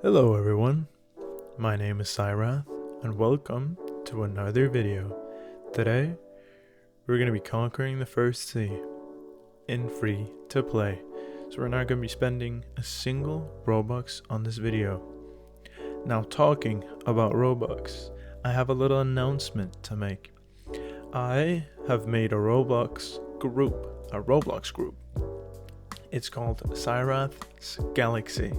Hello everyone, my name is Syrath and welcome to another video. Today we're going to be conquering the first sea in free to play. So we're not going to be spending a single Robux on this video. Now talking about Robux, I have a little announcement to make. I have made a Roblox group. It's called Syrath's Galaxy.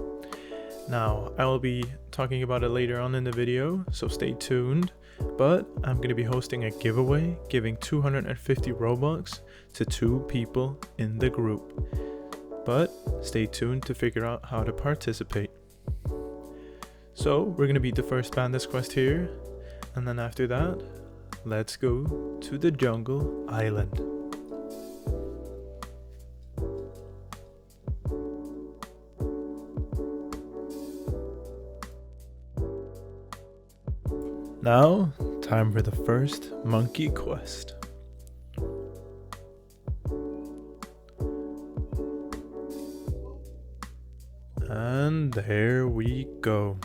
Now, I will be talking about it later on in the video, so stay tuned. But I'm going to be hosting a giveaway, giving 250 Robux to 2 people in the group. But stay tuned to figure out how to participate. So, we're going to beat the first bandits quest here, and then after that, let's go to the jungle island. Now, time for the first monkey quest. And there we go.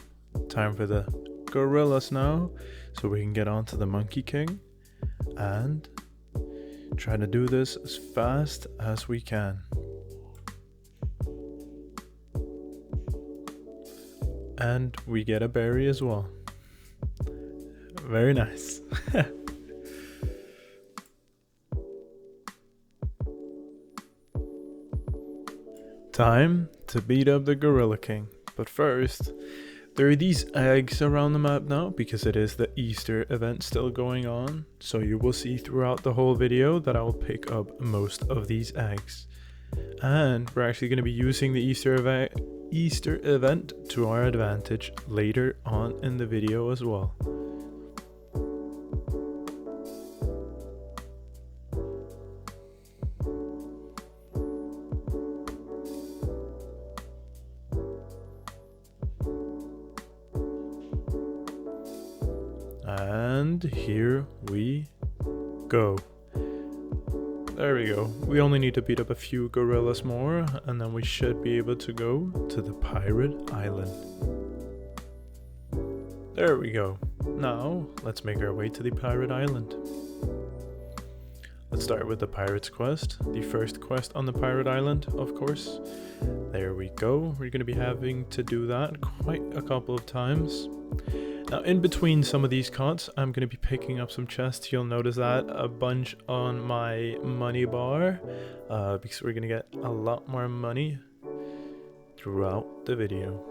Time for the gorillas now, so we can get on to the Monkey King and try to do this as fast as we can. And we get a berry as well. Very nice. Time to beat up the Gorilla King. But first, there are these eggs around the map now because it is the Easter event still going on. So you will see throughout the whole video that I will pick up most of these eggs. And we're actually going to be using the Easter event to our advantage later on in the video as well. And here we go. There we go. We only need to beat up a few gorillas more, and then we should be able to go to the pirate island. There we go. Now, let's make our way to the pirate island. Let's start with the pirate's quest. The first quest on the pirate island, of course. There we go. We're going to be having to do that quite a couple of times. Now, in between some of these cuts, I'm going to be picking up some chests. You'll notice that a bunch on my money bar, because we're going to get a lot more money throughout the video.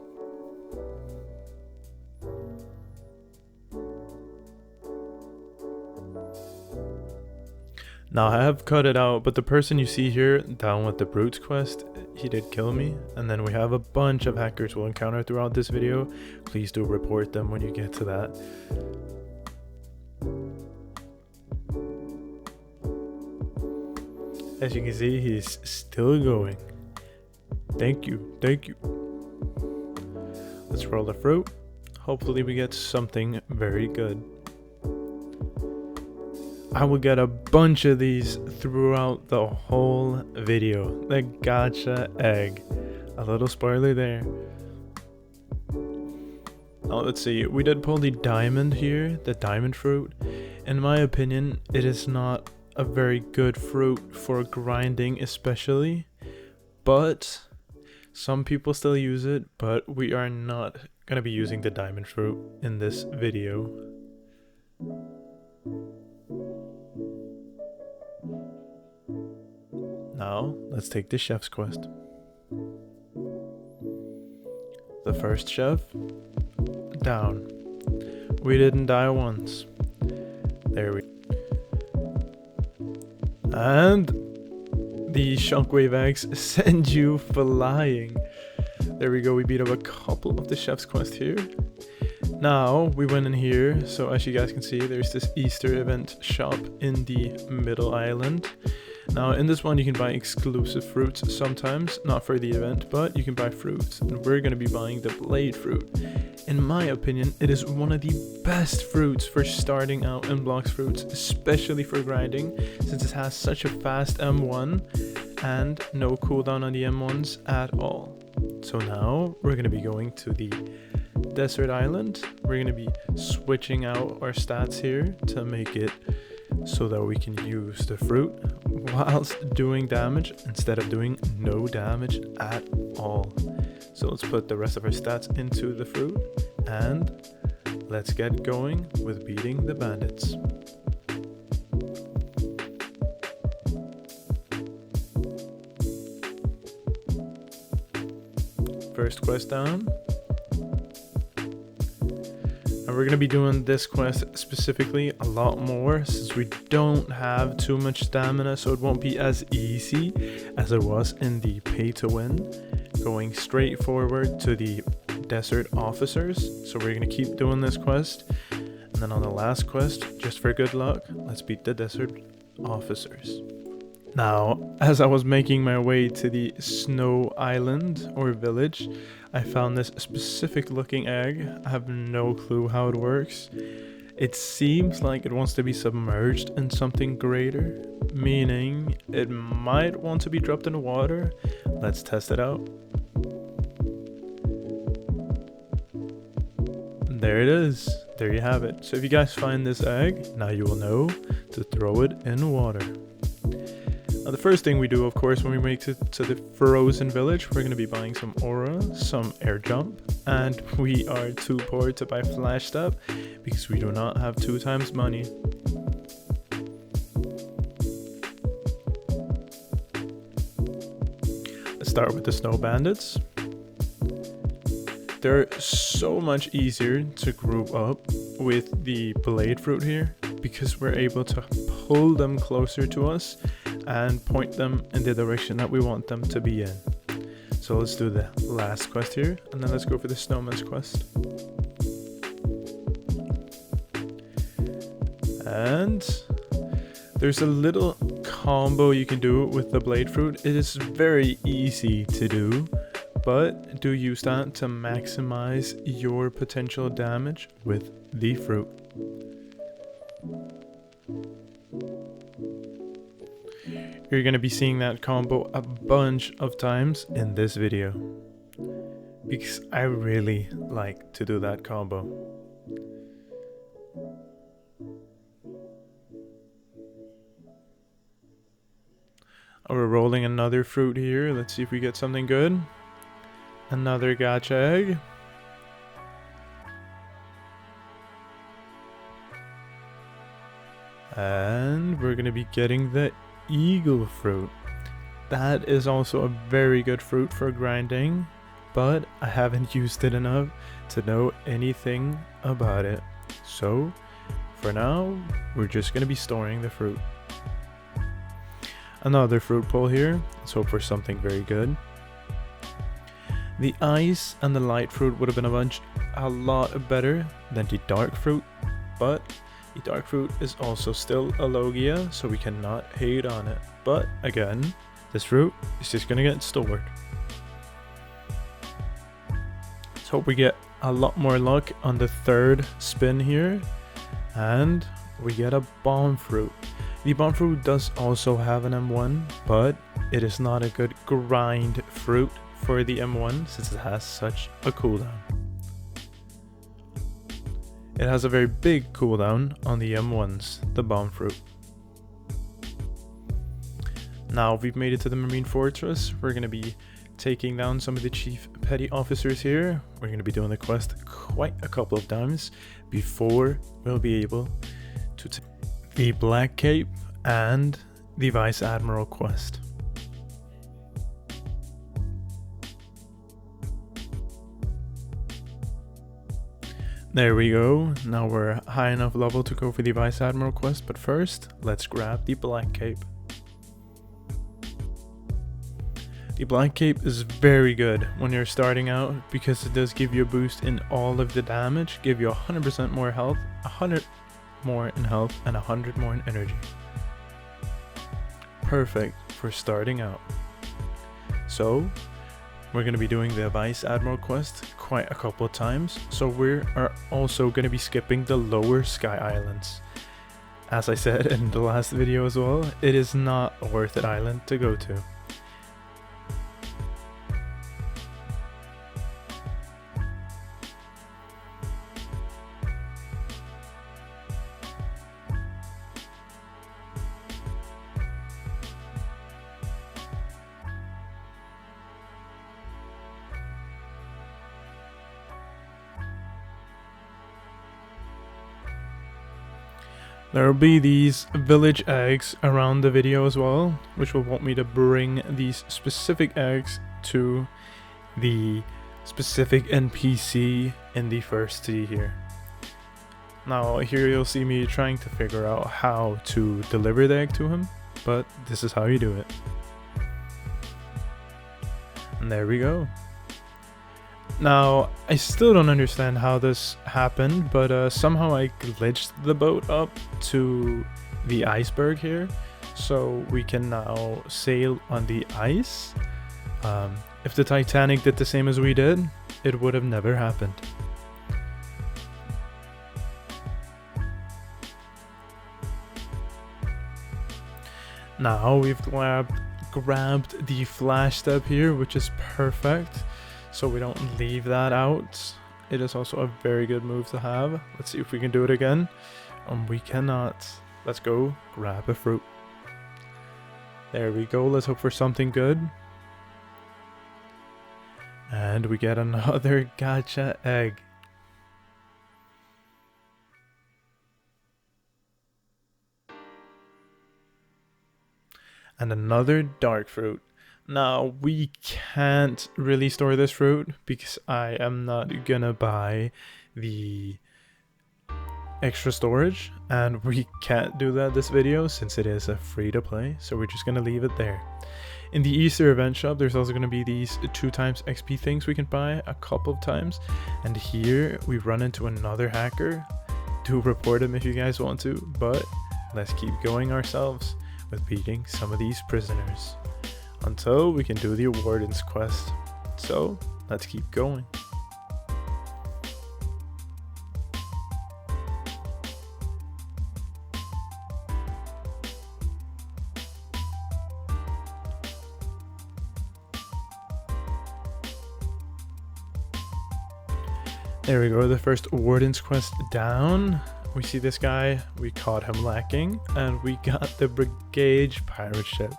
Now, I have cut it out, but the person you see here down with the Brutes quest, he did kill me. And then we have a bunch of hackers we'll encounter throughout this video. Please do report them when you get to that. As you can see, he's still going. Thank you, thank you. Let's roll the fruit. Hopefully we get something very good. I will get a bunch of these throughout the whole video. The gotcha egg. A little spoiler there. Now let's see. We did pull the diamond here. The diamond fruit. In my opinion, it is not a very good fruit for grinding especially. But some people still use it. But we are not going to be using the diamond fruit in this video. Now, let's take the chef's quest. The first chef, down. We didn't die once. There we go. And the shockwave eggs send you flying. There we go, we beat up a couple of the chef's quest here. Now, we went in here, so as you guys can see, there's this Easter event shop in the middle island. Now, in this one, you can buy exclusive fruits sometimes, not for the event, but you can buy fruits. And we're going to be buying the blade fruit. In my opinion, it is one of the best fruits for starting out in Bloxfruits, especially for grinding, since it has such a fast M1 and no cooldown on the M1s at all. So now we're going to be going to the desert island, we're going to be switching out our stats here to make it so that we can use the fruit whilst doing damage instead of doing no damage at all. So let's put the rest of our stats into the fruit and let's get going with beating the bandits. First quest down. And we're going to be doing this quest specifically a lot more since we don't have too much stamina, so it won't be as easy as it was in the pay to win, going straight forward to the desert officers. So we're going to keep doing this quest, and then on the last quest, just for good luck, let's beat the desert officers. Now, as I was making my way to the snow island or village, I found this specific looking egg. I have no clue how it works. It seems like it wants to be submerged in something greater, meaning it might want to be dropped in the water. Let's test it out. There it is. There you have it. So if you guys find this egg, now you will know to throw it in water. Now the first thing we do, of course, when we make it to the frozen village, we're going to be buying some aura, some air jump, and we are too poor to buy flash step because we do not have 2 times money. Let's start with the snow bandits. They're so much easier to group up with the blade fruit here because we're able to pull them closer to us and point them in the direction that we want them to be in. So let's do the last quest here, and then let's go for the snowman's quest. And there's a little combo you can do with the blade fruit. It is very easy to do, but do use that to maximize your potential damage with the fruit. You're going to be seeing that combo a bunch of times in this video because I really like to do that combo. We're rolling another fruit here. Let's see if we get something good. Another gacha egg. And we're going to be getting the eagle fruit. That is also a very good fruit for grinding, but I haven't used it enough to know anything about it. So for now, we're just going to be storing the fruit. Another fruit pull here. Let's hope for something very good. The ice and the light fruit would have been a lot better than the dark fruit, but the dark fruit is also still a Logia, so we cannot hate on it. But again, this fruit is just gonna get stored. Let's hope we get a lot more luck on the third spin here, and we get a bomb fruit. The bomb fruit does also have an M1, but it is not a good grind fruit for the M1 since it has such a cooldown. It has a very big cooldown on the M1s, the bomb fruit. Now we've made it to the Marine Fortress. We're going to be taking down some of the chief petty officers here. We're going to be doing the quest quite a couple of times before we'll be able to take the Black Cape and the Vice Admiral quest. There we go. Now we're high enough level to go for the Vice Admiral quest, but first, let's grab the Black Cape. The Black Cape is very good when you're starting out because it does give you a boost in all of the damage, give you 100% more health, 100 more in health, and 100 more in energy. Perfect for starting out. So, we're going to be doing the Vice Admiral quest quite a couple of times, so we are also going to be skipping the lower Sky Islands. As I said in the last video as well, it is not a worth it island to go to. There will be these village eggs around the video as well, which will want me to bring these specific eggs to the specific NPC in the first sea here. Now here you'll see me trying to figure out how to deliver the egg to him, but this is how you do it. And there we go. Now, I still don't understand how this happened, but somehow I glitched the boat up to the iceberg here, so we can now sail on the ice. If the Titanic did the same as we did, it would have never happened. Now we've grabbed the flash step here, which is perfect, so we don't leave that out. It is also a very good move to have. Let's see if we can do it again. We cannot. Let's go grab a fruit. There we go. Let's hope for something good. And we get another gacha egg. And another dark fruit. Now, we can't really store this fruit because I am not gonna buy the extra storage, and we can't do that this video since it is a free to play, so we're just gonna leave it there. In the Easter event shop, there's also gonna be these 2x XP things we can buy a couple of times, and here we run into another hacker. Do report him if you guys want to, but let's keep going ourselves with beating some of these prisoners until we can do the warden's quest. So let's keep going. There we go, the first warden's quest down. We see this guy, we caught him lacking, and we got the brigade pirate ship.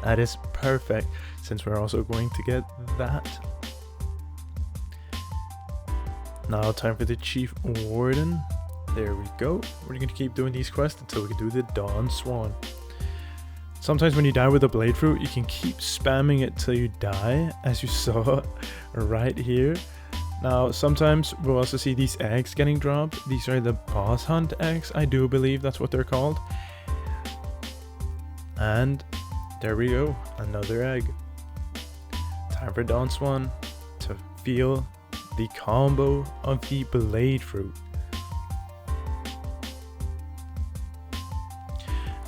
That is perfect, since we're also going to get that. Now time for the chief warden. There we go. We're going to keep doing these quests until we can do the Dawn Swan. Sometimes when you die with a blade fruit, you can keep spamming it till you die, as you saw right here. Now, sometimes we'll also see these eggs getting dropped. These are the boss hunt eggs, I do believe that's what they're called. And there we go, another egg. Time for Dawn Swan to feel the combo of the blade fruit.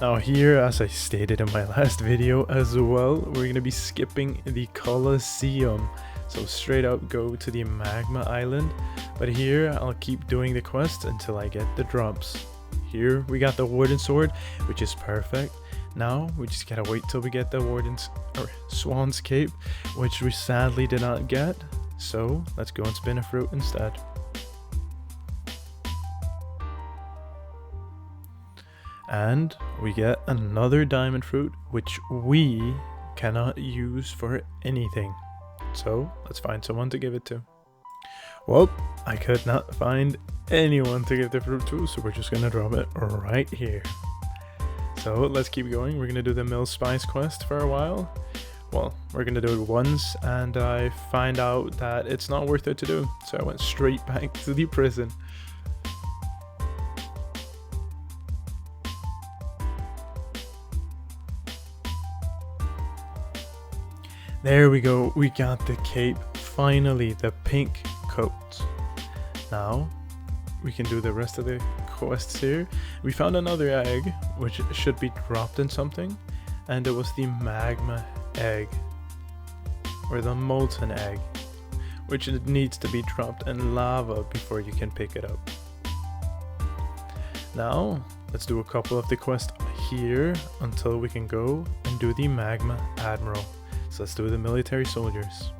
Now here, as I stated in my last video as well, we're going to be skipping the Colosseum. So straight up go to the Magma Island, but here I'll keep doing the quest until I get the drops. Here we got the Warden Sword, which is perfect. Now we just gotta wait till we get the Swan's Cape, which we sadly did not get. So let's go and spin a fruit instead. And we get another diamond fruit, which we cannot use for anything. So let's find someone to give it to. Well, I could not find anyone to give the fruit to, so we're just gonna drop it right here. So let's keep going. We're gonna do the Mill Spice quest for a while. Well, we're gonna do it once, and I find out that it's not worth it to do, so I went straight back to the prison. There we go, we got the cape, finally, the pink coat. Now, we can do the rest of the quests here. We found another egg, which should be dropped in something, and it was the magma egg, or the molten egg, which it needs to be dropped in lava before you can pick it up. Now, let's do a couple of the quests here until we can go and do the magma admiral. So let's do the military soldiers.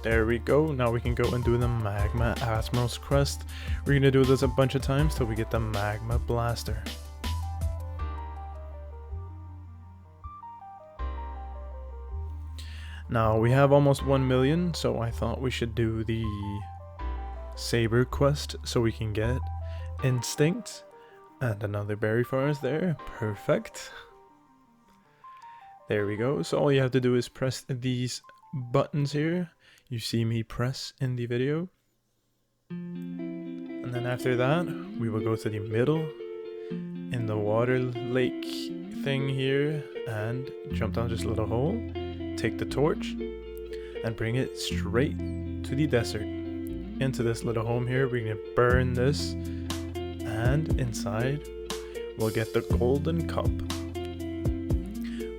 There we go. Now we can go and do the Magma Admiral's quest. We're gonna do this a bunch of times till we get the Magma Blaster. Now we have almost 1 million, so I thought we should do the saber quest so we can get instinct. And another berry forest there. Perfect. There we go. So all you have to do is press these buttons here. You see me press in the video. And then after that, we will go to the middle in the water lake thing here and jump down this little hole. Take the torch and bring it straight to the desert. Into this little home here, we're gonna burn this. And inside, we'll get the golden cup,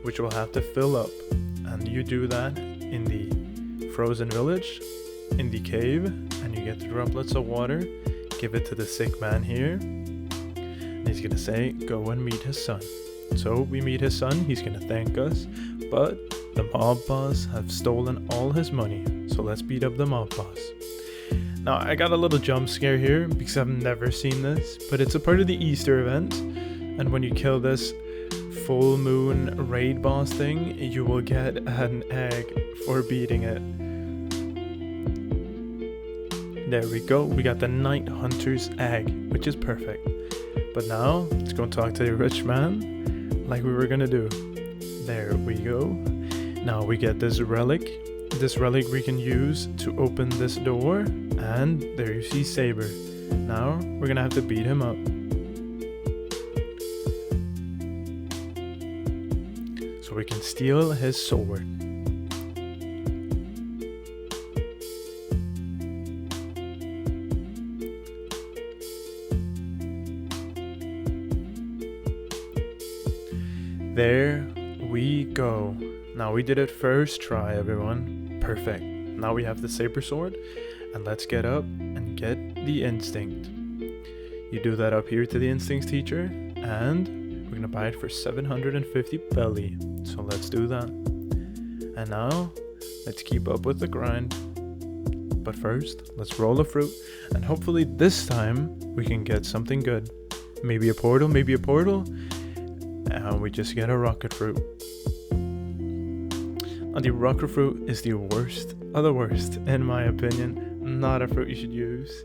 which we'll have to fill up. And you do that in the frozen village, in the cave, and you get the droplets of water. Give it to the sick man here. And he's gonna say, go and meet his son. So we meet his son, he's gonna thank us, but the mob boss have stolen all his money. So let's beat up the mob boss. Now, I got a little jump scare here because I've never seen this, but it's a part of the Easter event, and when you kill this full moon raid boss thing, you will get an egg for beating it. There we go, we got the Night Hunter's egg, which is perfect. But now, let's go and talk to the rich man, like we were gonna do. There we go. Now we get this relic. This relic we can use to open this door, and there you see Saber. Now we're gonna have to beat him up. So we can steal his sword. There we go. Now we did it first try, everyone. Perfect. Now we have the saber sword, and let's get up and get the instinct. You do that up here to the instincts teacher, and we're gonna buy it for 750 belly. So let's do that. And now let's keep up with the grind. But first, let's roll a fruit, and hopefully this time we can get something good. Maybe a portal, and we just get a rocket fruit. And the rocket fruit is the worst of the worst, in my opinion. Not a fruit you should use.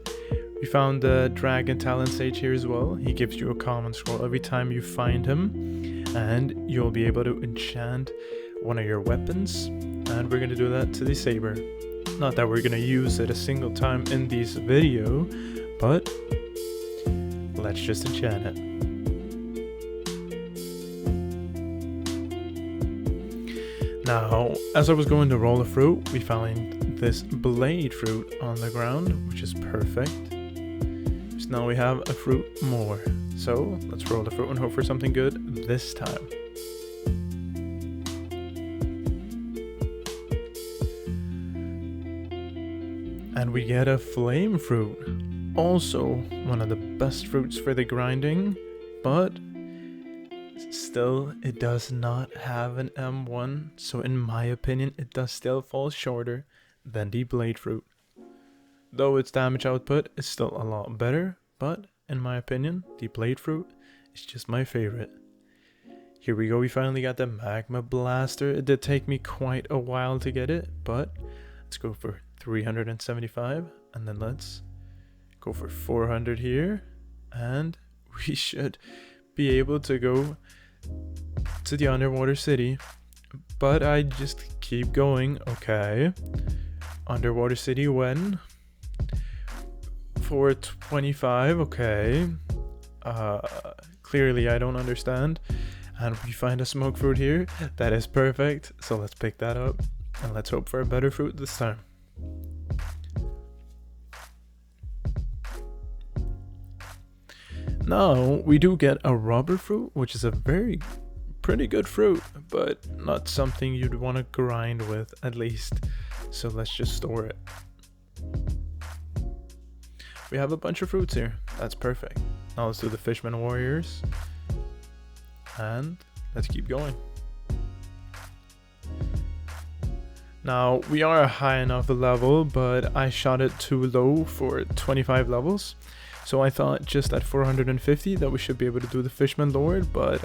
We found the dragon talent sage here as well. He gives you a common scroll every time you find him, and you'll be able to enchant one of your weapons. And we're gonna do that to the saber. Not that we're gonna use it a single time in this video, but let's just enchant it. Now, as I was going to roll a fruit, we found this blade fruit on the ground, which is perfect. So now we have a fruit more. So let's roll the fruit and hope for something good this time. And we get a flame fruit. Also one of the best fruits for the grinding, but still, it does not have an M1, so in my opinion, it does still fall shorter than the blade fruit. Though its damage output is still a lot better, but in my opinion, the blade fruit is just my favorite. Here we go, we finally got the magma blaster. It did take me quite a while to get it, but let's go for 375, and then let's go for 400 here, and we should be able to go to the underwater city. But I just keep going. Okay, underwater city when? 425. Okay, clearly I don't understand. And we find a smoke fruit here. That is perfect, so let's pick that up and let's hope for a better fruit this time. Now we do get a rubber fruit, which is a pretty good fruit, but not something you'd want to grind with, at least. So let's just store it. We have a bunch of fruits here. That's perfect. Now let's do the Fishman Warriors. And let's keep going. Now we are a high enough level, but I shot it too low for 25 levels. So I thought just at 450 that we should be able to do the Fishman Lord, but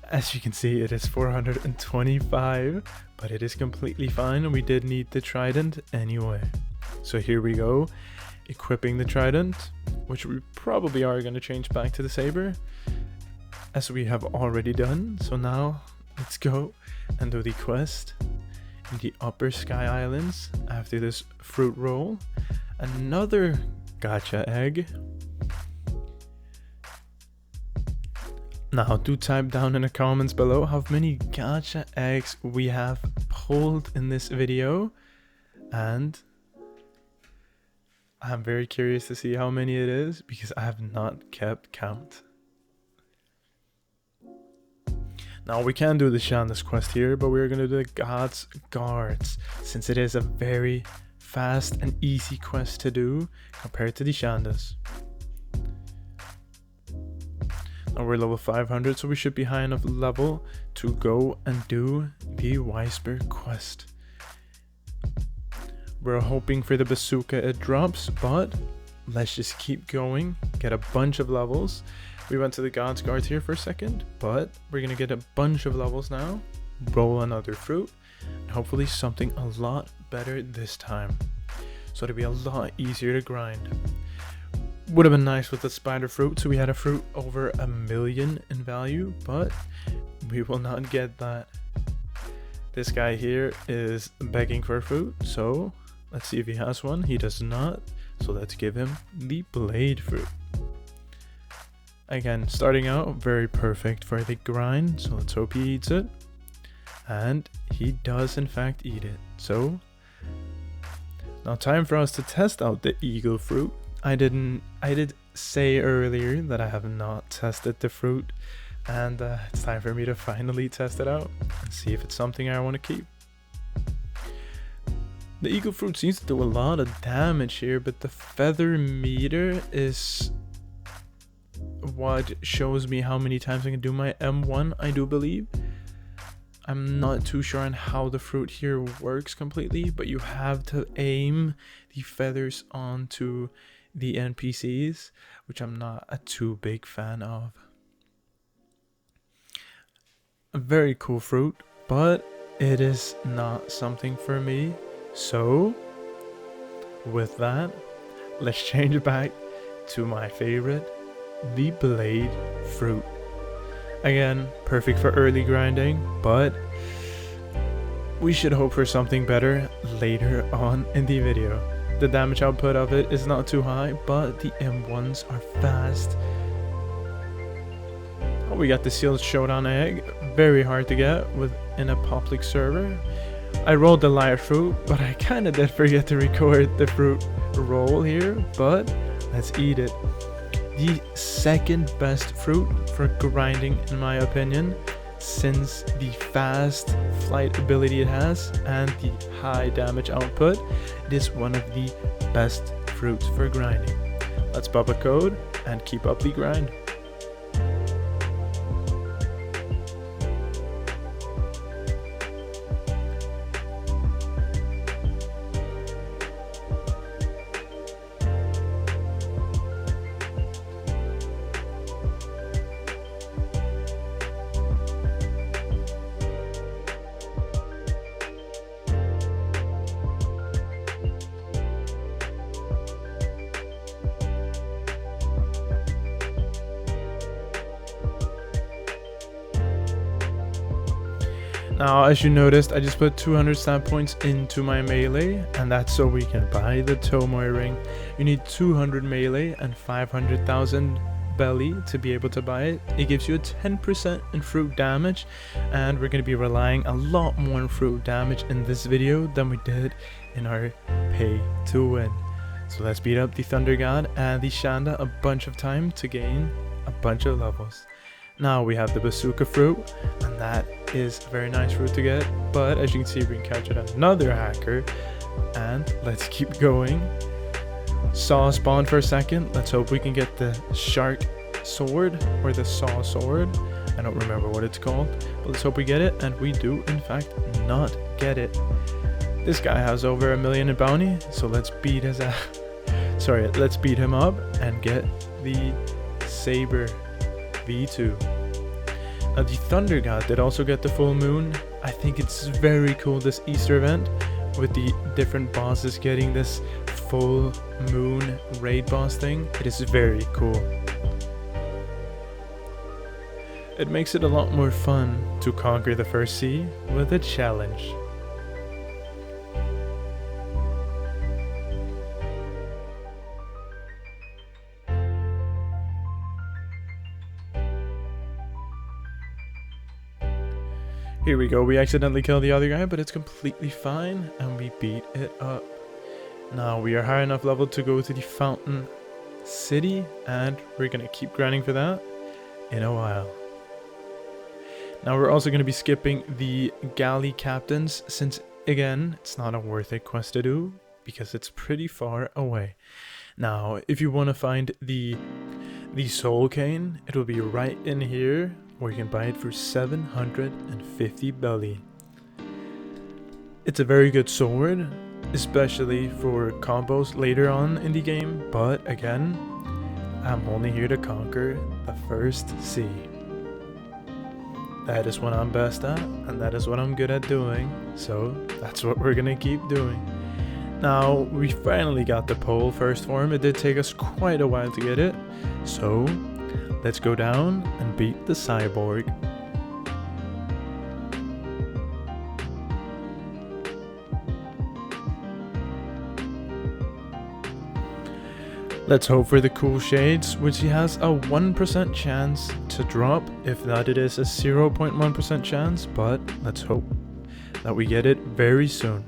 As you can see, it is 425, but it is completely fine, and we did need the trident anyway. So here we go, equipping the trident, which we probably are going to change back to the saber, as we have already done. So now let's go and do the quest in the upper sky islands after this fruit roll. Another gacha egg. Now do type down in the comments below how many gacha eggs we have pulled in this video, and I'm very curious to see how many it is because I have not kept count. Now we can do the Shanda's quest here, but we're gonna do the God's Guards since it is a very fast and easy quest to do compared to the Shanda's. Now we're level 500, so we should be high enough level to go and do the Weisberg quest. We're hoping for the bazooka it drops, but let's just keep going, get a bunch of levels. We went to the God's Guards here for a second, but we're gonna get a bunch of levels now, roll another fruit, and hopefully something a lot better this time, so it'll be a lot easier to grind. Would have been nice with the spider fruit, so we had a fruit over 1 million in value, but we will not get that. This guy here is begging for a fruit, so let's see if he has one. He does not, so let's give him the blade fruit. Again, starting out very perfect for the grind, so let's hope he eats it. And he does in fact eat it. So now time for us to test out the eagle fruit. I did say earlier that I have not tested the fruit, and it's time for me to finally test it out and see if it's something I want to keep. The eagle fruit seems to do a lot of damage here, but the feather meter is what shows me how many times I can do my M1, I do believe. I'm not too sure on how the fruit here works completely, but you have to aim the feathers onto the NPCs, which I'm not a too big fan of. A very cool fruit, but it is not something for me. So with that, let's change back to my favorite, the blade fruit. Again, perfect for early grinding, but we should hope for something better later on in the video. The damage output of it is not too high, but the M1s are fast. Oh, we got the sealed showdown egg, very hard to get within a public server. I rolled the liar fruit, but I kinda did forget to record the fruit roll here, but let's eat it. The second best fruit for grinding in my opinion, since the fast flight ability it has and the high damage output, it is one of the best fruits for grinding. Let's pop a code and keep up the grind. Now, as you noticed, I just put 200 stat points into my melee, and that's so we can buy the Tomoe ring. You need 200 melee and 500,000 belly to be able to buy it. It gives you a 10% in fruit damage, and we're going to be relying a lot more on fruit damage in this video than we did in our pay to win. So let's beat up the Thunder God and the Shanda a bunch of time to gain a bunch of levels. Now we have the bazooka fruit, and that is a very nice fruit to get, but as you can see, we can catch another hacker, and let's keep going. Saw spawn for a second. Let's hope we can get the shark sword or the saw sword. I don't remember what it's called, but let's hope we get it, and we do in fact not get it. This guy has over 1 million in bounty, so let's beat his let's beat him up and get the saber V2. Now the Thunder God did also get the full moon. I think it's very cool, this Easter event, with the different bosses getting this full moon raid boss thing. It is very cool. It makes it a lot more fun to conquer the first sea with a challenge. Here we go, we accidentally killed the other guy, but it's completely fine, and we beat it up. Now we are high enough level to go to the Fountain City, and we're gonna keep grinding for that in a while. Now we're also gonna be skipping the galley captains, since again, it's not a worth it quest to do, because it's pretty far away. Now, if you wanna find the soul cane, it will be right in here, where you can buy it for 750 belly. It's a very good sword, especially for combos later on in the game, but again, I'm only here to conquer the first sea. That is what I'm best at, and that is what I'm good at doing, so that's what we're gonna keep doing. Now, we finally got the pole first form. It did take us quite a while to get it, so let's go down and beat the cyborg. Let's hope for the cool shades, which he has a 1% chance to drop. If not, it is a 0.1% chance, but let's hope that we get it very soon.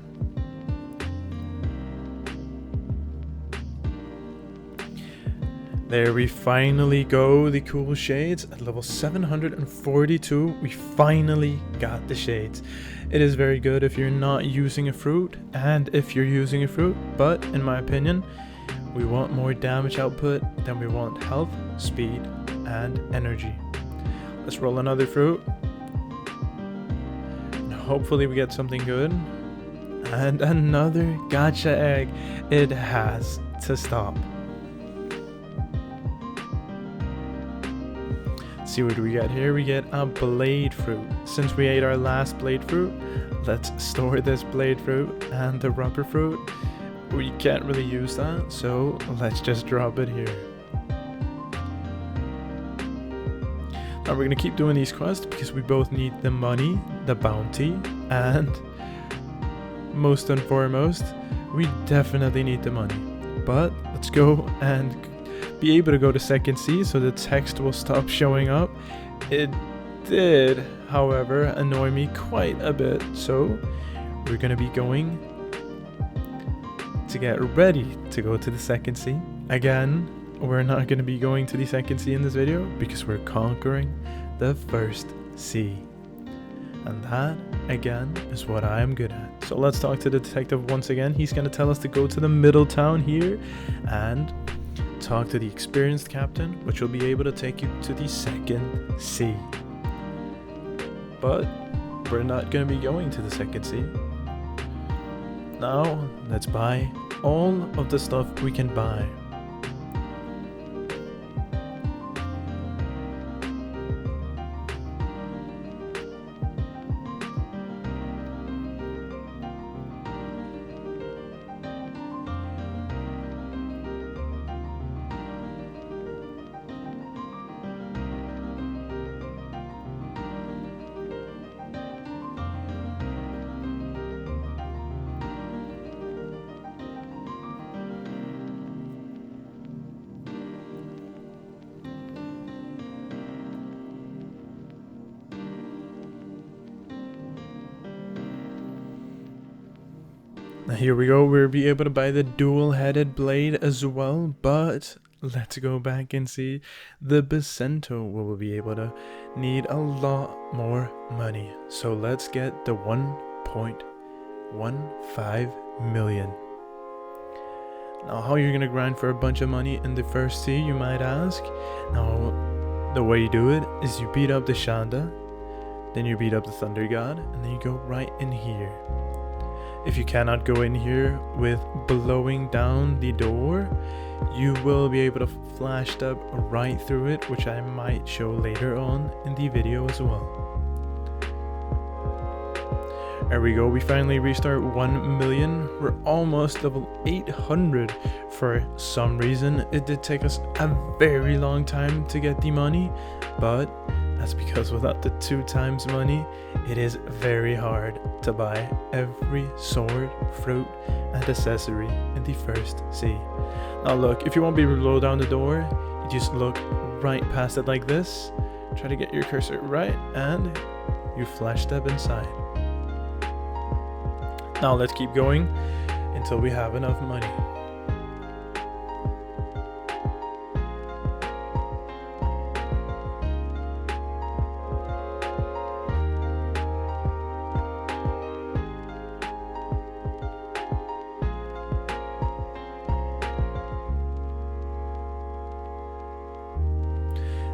There we finally go, the cool shades at level 742. We finally got the shades. It is very good if you're not using a fruit, and if you're using a fruit, but in my opinion, we want more damage output than we want health, speed, and energy. Let's roll another fruit. And hopefully we get something good. And another gacha egg. It has to stop. See what we get here. We get a blade fruit. Since we ate our last blade fruit, let's store this blade fruit and the rubber fruit. We can't really use that, so let's just drop it here. Now we're gonna keep doing these quests because we both need the money, the bounty, and most and foremost, we definitely need the money. But let's go and be able to go to second sea so the text will stop showing up. It did, however, annoy me quite a bit, so we're gonna be going to get ready to go to the second sea. Again, we're not gonna be going to the second sea in this video because we're conquering the first sea. And that, again, is what I am good at. So let's talk to the detective once again. He's gonna tell us to go to the middle town here and talk to the experienced captain, which will be able to take you to the second sea. But we're not going to be going to the second sea. Now, let's buy all of the stuff we can buy. Now here we go, we'll be able to buy the dual-headed blade as well, but let's go back and see the Bacento. We'll be able to need a lot more money. So let's get the 1.15 million. Now how you're gonna grind for a bunch of money in the first sea, you might ask? Now the way you do it is you beat up the Shanda, then you beat up the Thunder God, and then you go right in here. If you cannot go in here with blowing down the door, you will be able to flash step right through it, which I might show later on in the video as well. There we go, we finally reached our 1 million. We're almost level 800. For some reason, it did take us a very long time to get the money, but that's because without the 2 times money, it is very hard to buy every sword, fruit, and accessory in the first sea. Now look, if you want to be able to blow down the door, you just look right past it like this, try to get your cursor right, and you flash step inside. Now let's keep going until we have enough money.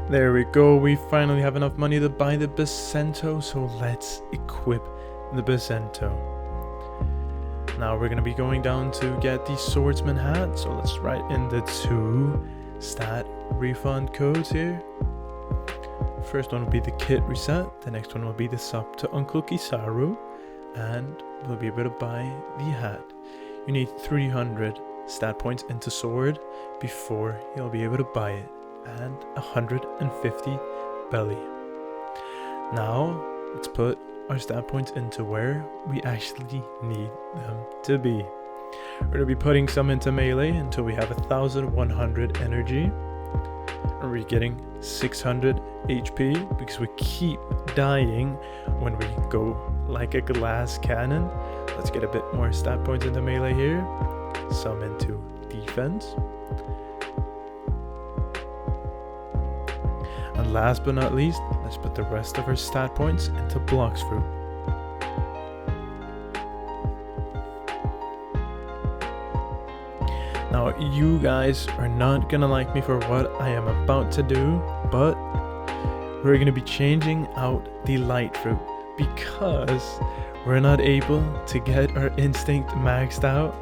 There we go, we finally have enough money to buy the Bacento, so let's equip the Bacento. Now we're going to be going down to get the swordsman hat, so let's write in the 2 stat refund codes here. First one will be the kit reset, the next one will be the sub to Uncle Kizaru, and we'll be able to buy the hat. You need 300 stat points into sword before you'll be able to buy it, and 150 belly. Now let's put our stat points into where we actually need them to be. We're going to be putting some into melee until we have 1100 energy, and we're getting 600 HP because we keep dying when we go like a glass cannon. Let's get a bit more stat points into melee here, some into defense, and last but not least, let's put the rest of our stat points into Bloxfruit. Now, you guys are not gonna like me for what I am about to do, but we're gonna be changing out the light fruit because we're not able to get our instinct maxed out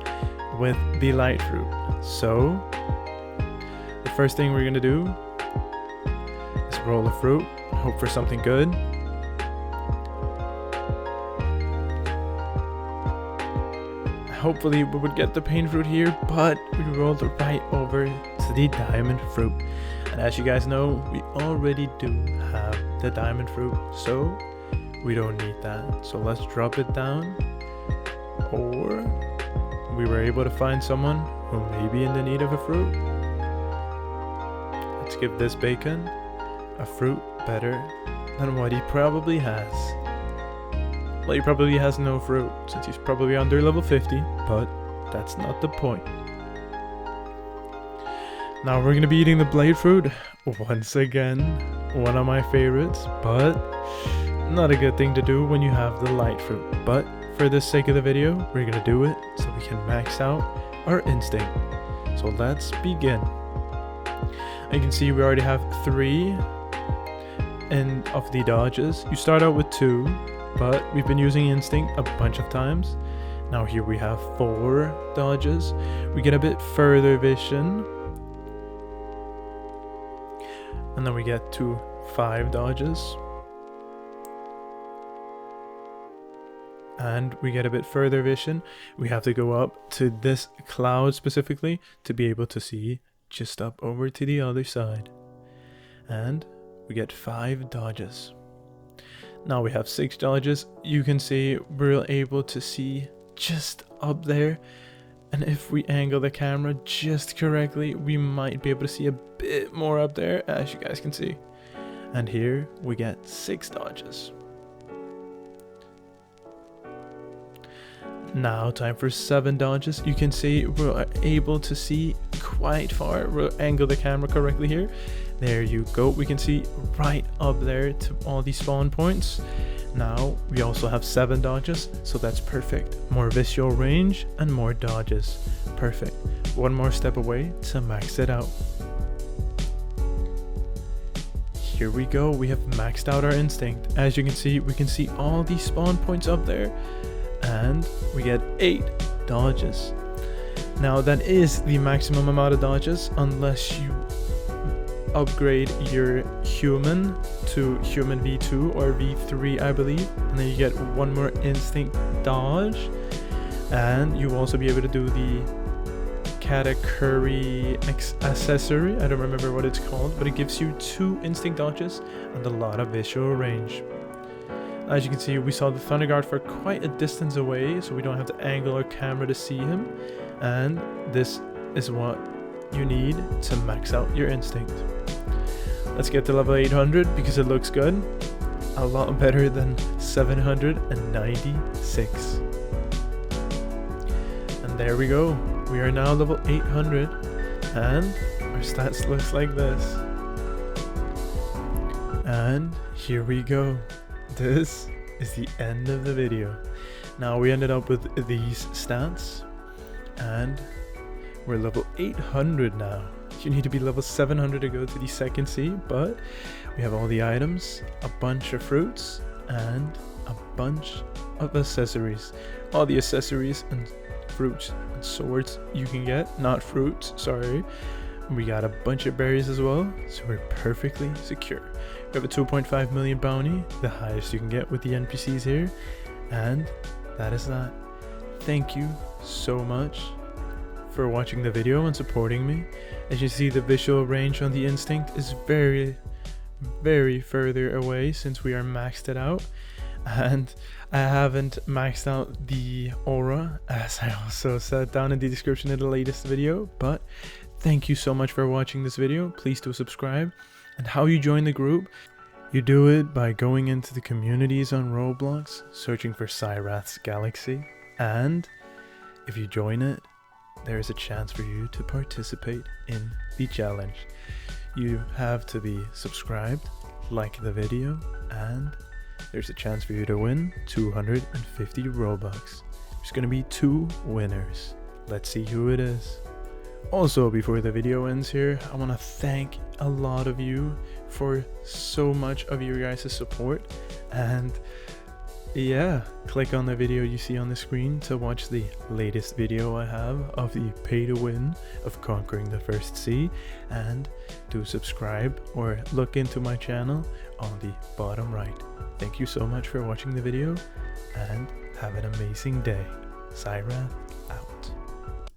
with the light fruit. So, the first thing we're gonna do, roll a fruit, hope for something good. Hopefully we would get the pain fruit here, but we rolled right over to the diamond fruit. And as you guys know, we already do have the diamond fruit, so we don't need that. So let's drop it down. Or we were able to find someone who may be in the need of a fruit. Let's give this bacon a fruit better than what he probably has. Well, he probably has no fruit since he's probably under level 50, but that's not the point. Now we're going to be eating the blade fruit once again, one of my favorites, but not a good thing to do when you have the light fruit. But for the sake of the video, we're going to do it so we can max out our instinct. So let's begin. You can see we already have 3 of the dodges. You start out with 2, but we've been using instinct a bunch of times. Now here we have 4 dodges. We get a bit further vision, and then we get to 5 dodges, and we get a bit further vision. We have to go up to this cloud specifically to be able to see just up over to the other side, and we get 5 dodges. Now we have 6 dodges. You can see we're able to see just up there, and if we angle the camera just correctly, we might be able to see a bit more up there, as you guys can see. And here we get 6 dodges. Now time for 7 dodges. You can see we're able to see quite far. We'll angle the camera correctly here. There you go. We can see right up there to all these spawn points. Now we also have 7 dodges, so that's perfect. More visual range and more dodges. Perfect. One more step away to max it out. Here we go. We have maxed out our instinct. As you can see, we can see all these spawn points up there. and we get 8 dodges. Now that is the maximum amount of dodges unless you upgrade your human to human V2 or V3, I believe, and then you get 1 more instinct dodge, and you will also be able to do the Katakuri accessory. I don't remember what it's called, but it gives you 2 instinct dodges and a lot of visual range. As you can see, we saw the Thunder Guard for quite a distance away, so we don't have to angle our camera to see him, and this is what you need to max out your instinct. Let's get to level 800 because it looks good. A lot better than 796. And there we go. We are now level 800 and our stats looks like this. And here we go. This is the end of the video. Now we ended up with these stats and we're level 800 now. You need to be level 700 to go to the second sea, but we have all the items, a bunch of fruits, and a bunch of accessories. All the accessories and fruits and swords you can get, not fruits, sorry. We got a bunch of berries as well, so we're perfectly secure. We have a 2.5 million bounty, the highest you can get with the NPCs here, and that is that. Thank you so much for watching the video and supporting me. As you see, the visual range on the instinct is very further away since we are maxed it out, and I haven't maxed out the aura, as I also said down in the description of the latest video. But thank you so much for watching this video. Please do subscribe. And how you join the group, you do it by going into the communities on Roblox, searching for Cyrath's Galaxy, and if you join it, there is a chance for you to participate in the challenge. You have to be subscribed, like the video, and there's a chance for you to win 250 Robux. There's gonna be 2 winners. Let's see who it is. Also, before the video ends here, I want to thank a lot of you for so much of your guys' support, and yeah, click on the video you see on the screen to watch the latest video I have of the pay to win of conquering the first sea, and do subscribe or look into my channel on the bottom right. Thank you so much for watching the video and have an amazing day. Cyrath out.